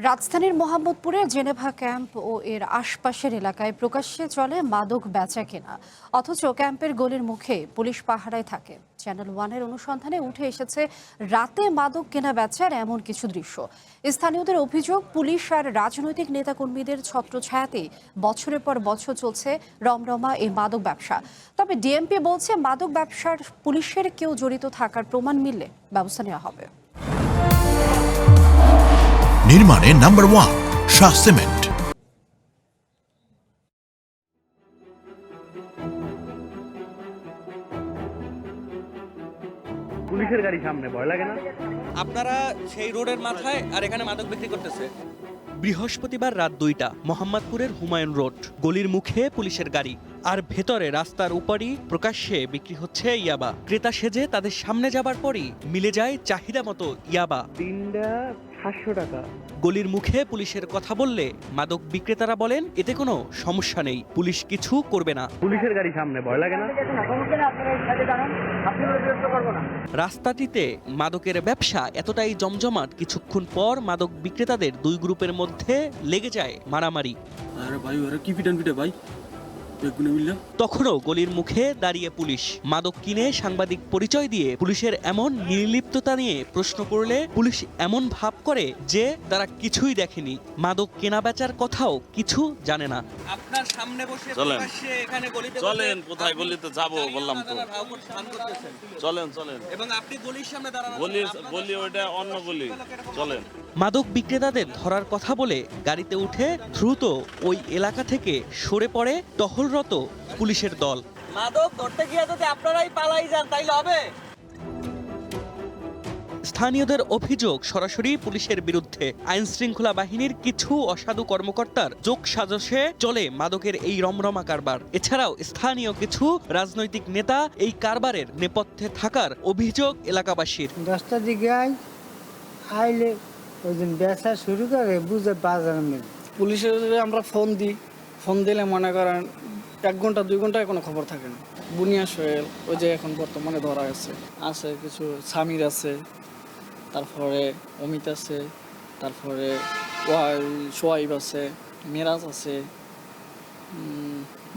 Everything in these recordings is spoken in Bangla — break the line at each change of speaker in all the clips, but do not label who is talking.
রাজধানীর মোহাম্মদপুরের জেনেভা ক্যাম্প ও এর আশপাশের এলাকায় প্রকাশ্যে চলে মাদক বেচা কেনা, অথচ ক্যাম্পের গলির মুখে পুলিশ পাহারায় থাকে। চ্যানেল ওয়ানের অনুসন্ধানে উঠে এসেছে রাতে মাদক কেনা বেচার এমন কিছু দৃশ্য। স্থানীয়দের অভিযোগ, পুলিশ আর রাজনৈতিক নেতাকর্মীদের ছত্রছায়াতেই বছরের পর বছর চলছে রমরমা এই মাদক ব্যবসা। তবে ডিএমপি বলছে, মাদক ব্যবসার পুলিশের কেউ জড়িত থাকার প্রমাণ মিললে ব্যবস্থা নেওয়া হবে।
নির্মাণে নাম্বার 1 শাহ সিমেন্ট।
পুলিশের গাড়ি সামনে, ভয় লাগে না?
আপনারা সেই রোডের মাথায় আর এখানে মাদক বিক্রি করতেছে। বৃহস্পতিবার রাত 2টা, মোহাম্মদপুরের হুমায়ুন রোড, গলির মুখে পুলিশের গাড়ি, আর ভেতরে রাস্তার উপরই প্রকাশ্যে বিক্রি হচ্ছে ইয়াবা। ক্রেতা সেজে তাদের সামনে যাবার পরই মিলে যায় চাহিদা মতো ইয়াবা।
3টা 700 টাকা।
গলির মুখে পুলিশের কথা বললে মাদক বিক্রেতারা বলেন, এতে কোনো সমস্যা নেই, পুলিশ কিছু করবে না।
পুলিশের গাড়ি সামনে, ভয় লাগে না?
রাস্তাটিতে মাদকের ব্যবসা এতটাই জমজমাট, কিছুক্ষণ পর মাদক বিক্রেতাদের দুই গ্রুপের মধ্যে লেগে যায় মারামারি।
আরে ভাই, ওরা কি পিটান পিটা ভাই,
তখনও গলির মুখে দাঁড়িয়ে পুলিশ। মাদক কিনে সাংবাদিক পরিচয় দিয়ে পুলিশের এমন নির্লিপ্ততা নিয়ে প্রশ্ন করলে পুলিশ এমন ভাব করে যে তারা কিছুই দেখেনি, মাদক কেনা বেচার কথাও কিছু জানে না। আপনার সামনে বসে প্রকাশ্যে এখানে গলিতে
চলেন, কোথায় গলিতে যাব বললাম তো। চলেন চলেন।
এবং আপনি গলির সামনে দাঁড়ানো,
গলি ওইটা অন্য গলি, চলেন।
মাদক বিক্রেতাদের ধরার কথা বলে গাড়িতে উঠে দ্রুত ওই এলাকা থেকে সরে পড়ে টহলরত পুলিশের দল। মাদক ধরতে গিয়ে যদি আপনারাই পালাই যান তাইলে হবে? স্থানীয়দের অভিযোগ, সরাসরি পুলিশের বিরুদ্ধে। আইন শৃঙ্খলা বাহিনীর কিছু অসাধু কর্মকর্তার যোগ সাজশে চলে মাদকের এই রমরমা কারবার। এছাড়াও স্থানীয় কিছু রাজনৈতিক নেতা এই কারবারের নেপথ্যে থাকার অভিযোগ এলাকাবাসীর।
10টার দিকে আইলে ওই দিন বেচা শুরু করে বুঝে বাজার মেলে।
পুলিশের আমরা ফোন দিই, ফোন দিলে মনে করেন 1 ঘন্টা 2 ঘন্টায় কোনো খবর থাকে না। বুনিয়া সোহেল ওই যে এখন বর্তমানে ধরা আছে কিছু সামির আছে, তারপরে অমিত আছে, তারপরে সোয়াইব আছে, মেরাজ আছে,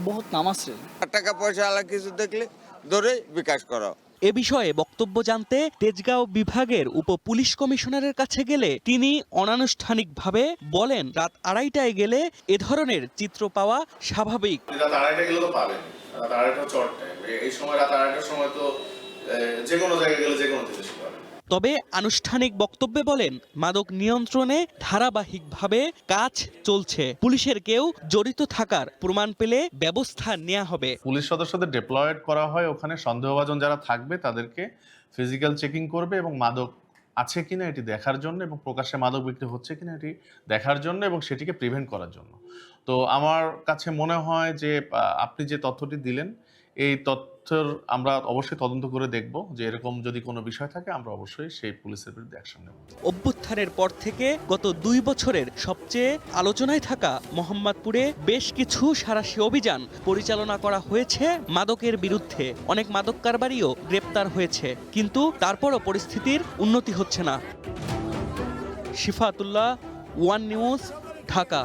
বহুত নাম আছে।
টাকা পয়সা আলা কিছু দেখলে ধরে বিকাশ করা।
এ বিষয়ে বক্তব্য জানতে তেজগাঁও বিভাগের উপ পুলিশ কমিশনারের কাছে গেলে তিনি অনানুষ্ঠানিকভাবে বলেন, রাত 2:30টায় গেলে এ ধরনের চিত্র পাওয়া স্বাভাবিক।
রাত 2:30 গেলে তো পাবেন, রাত 2:30 চট টাইম। এই সময় রাত 2:30টার সময় তো যে কোনো জায়গায় গেলে যে কোনো জিনিস পাবেন।
তবে আনুষ্ঠানিক বক্তব্যে বলেন, মাদক নিয়ন্ত্রণে ধারাবাহিকভাবে কাজ চলছে, পুলিশের কেউ জড়িত থাকার প্রমাণ পেলে ব্যবস্থা নেওয়া হবে।
পুলিশ সদস্যদের ডিপ্লয়েড করা হয় ওখানে, সন্দেহভাজন যারা থাকবে তাদেরকে ফিজিক্যাল চেকিং করবে এবং মাদক আছে কিনা এটি দেখার জন্য, এবং প্রকাশ্যে মাদক বিক্রি হচ্ছে কিনা এটি দেখার জন্য এবং সেটিকে প্রিভেন্ট করার জন্য। তো আমার কাছে মনে হয় যে আপনি যে তথ্যটি দিলেন, এই তথ্যের আমরা অবশ্যই তদন্ত করে দেখব, যে এরকম যদি কোনো বিষয় থাকে আমরা অবশ্যই সেই পুলিশের বিরুদ্ধে অ্যাকশন নেব।
অভ্যুত্থানের পর থেকে গত 2 বছরের সবচেয়ে আলোচনায় থাকা মোহাম্মদপুরে বেশ কিছু সাঁড়াশি অভিযান পরিচালনা করা হয়েছে মাদকের বিরুদ্ধে। অনেক মাদক কারবারিও গ্রেপ্তার হয়েছে, কিন্তু তারপরও পরিস্থিতির উন্নতি হচ্ছে না। শিফাতুল্লাহ, ওয়ান নিউজ, ঢাকা।